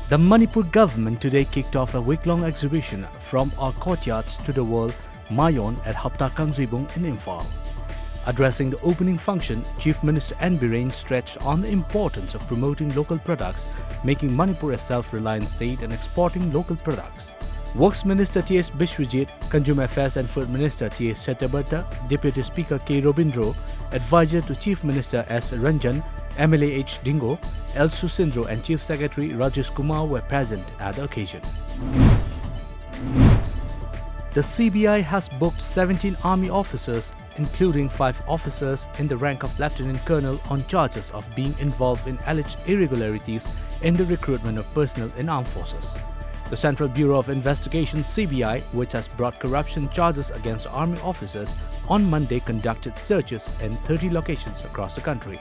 The Manipur government today kicked off a week-long exhibition from our courtyards to the world Mayon at Hapta Kangzibong in Imphal. Addressing the opening function, Chief Minister N. Bireen stretched on the importance of promoting local products, making Manipur a self-reliant state and exporting local products. Works Minister T.S. Bishwajit, Consumer Affairs and Food Minister T.S. Chakrabarty, Deputy Speaker K. Robindro, Advisor to Chief Minister S. Ranjan, MLA H. Dingo, L. Susindro and Chief Secretary Rajesh Kumar were present at the occasion. The CBI has booked 17 army officers, including 5 officers in the rank of Lieutenant Colonel, on charges of being involved in alleged irregularities in the recruitment of personnel in armed forces. The Central Bureau of Investigation (CBI), which has brought corruption charges against army officers, on Monday conducted searches in 30 locations across the country.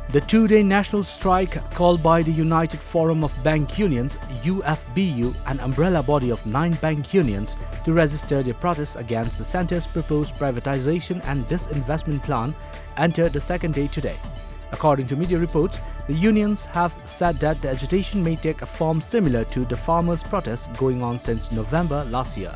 The two-day national strike called by the United Forum of Bank Unions (UFBU), an umbrella body of 9 bank unions, to register their protest against the centre's proposed privatization and disinvestment plan, entered the second day today. According to media reports, the unions have said that the agitation may take a form similar to the farmers' protests going on since November last year.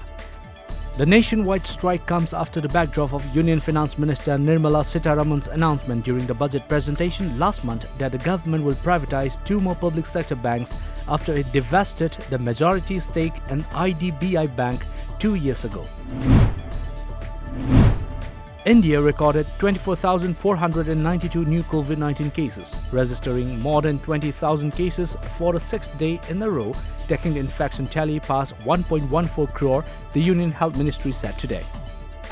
The nationwide strike comes after the backdrop of Union Finance Minister Nirmala Sitharaman's announcement during the budget presentation last month that the government will privatize 2 more public sector banks after it divested the majority stake in IDBI Bank 2 years ago. India recorded 24,492 new COVID-19 cases, registering more than 20,000 cases for the 6th day in a row, taking the infection tally past 1.14 crore, the Union Health Ministry said today.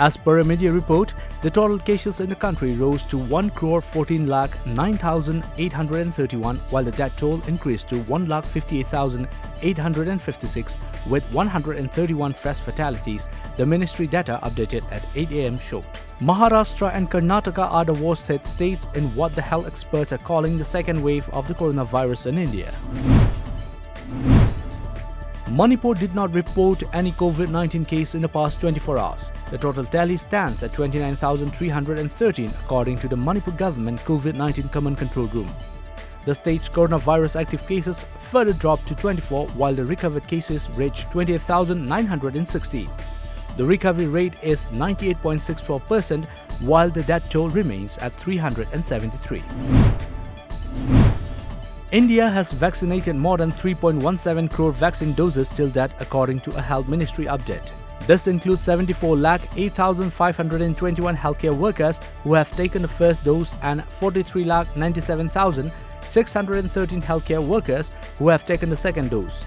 As per a media report, the total cases in the country rose to 1,14,09,831, while the death toll increased to 1,58,856, with 131 fresh fatalities, the ministry data updated at 8 a.m. showed. Maharashtra and Karnataka are the worst hit states in what the health experts are calling the second wave of the coronavirus in India. Manipur did not report any COVID-19 case in the past 24 hours. The total tally stands at 29,313 according to the Manipur government COVID-19 Command Control Room. The state's coronavirus active cases further dropped to 24, while the recovered cases reached 28,916. The recovery rate is 98.64%, while the death toll remains at 373. India has vaccinated more than 3.17 crore vaccine doses till date, according to a Health Ministry update. This includes 74,08,521 healthcare workers who have taken the first dose and 43,97,613 healthcare workers who have taken the second dose.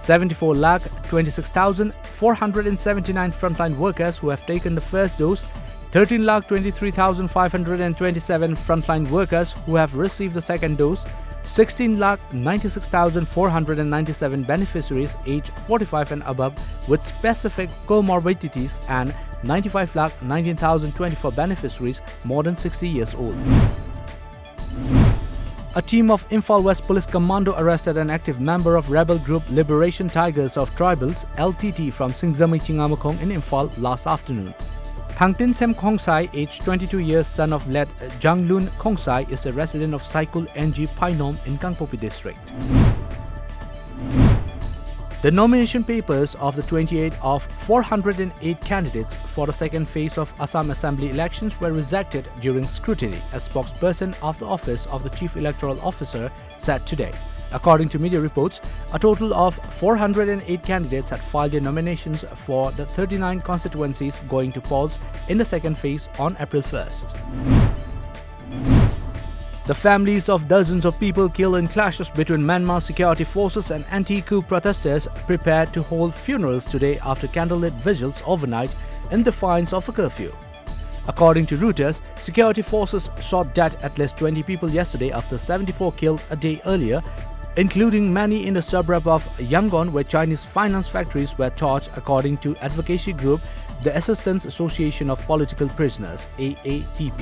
74,26,479 frontline workers who have taken the first dose, 13,23,527 frontline workers who have received the second dose, 16,96,497 beneficiaries aged 45 and above with specific comorbidities, and 95,19,024 beneficiaries more than 60 years old. A team of Imphal West Police Commando arrested an active member of rebel group Liberation Tigers of Tribals (LTT) from Singzami Chingamakong in Imphal last afternoon. Thangtin Sem Khongsai, aged 22 years, son of late Janglun Khongsai, is a resident of Saikul NG Painom in Kangpopi district. The nomination papers of the 28 of 408 candidates for the second phase of Assam Assembly elections were rejected during scrutiny, a spokesperson of the Office of the Chief Electoral Officer said today. According to media reports, a total of 408 candidates had filed their nominations for the 39 constituencies going to polls in the second phase on April 1st. The families of dozens of people killed in clashes between Myanmar security forces and anti-coup protesters prepared to hold funerals today after candlelit vigils overnight in defiance of a curfew. According to Reuters, security forces shot dead at least 20 people yesterday after 74 killed a day earlier, including many in the suburb of Yangon where Chinese finance factories were torched, according to advocacy group the Assistance Association of Political Prisoners (AAPP).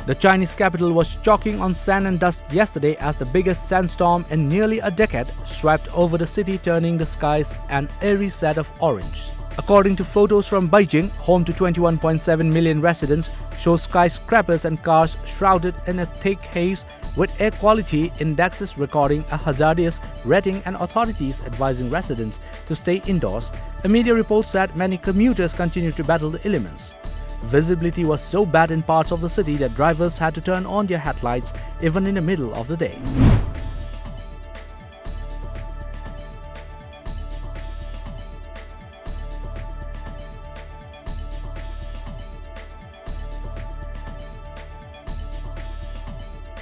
The Chinese capital was choking on sand and dust yesterday as the biggest sandstorm in nearly a decade swept over the city, turning the skies an eerie shade of orange. According to photos from Beijing, home to 21.7 million residents, show skyscrapers and cars shrouded in a thick haze with air quality indexes recording a hazardous rating and authorities advising residents to stay indoors. A media report said many commuters continue to battle the elements. Visibility was so bad in parts of the city that drivers had to turn on their headlights even in the middle of the day.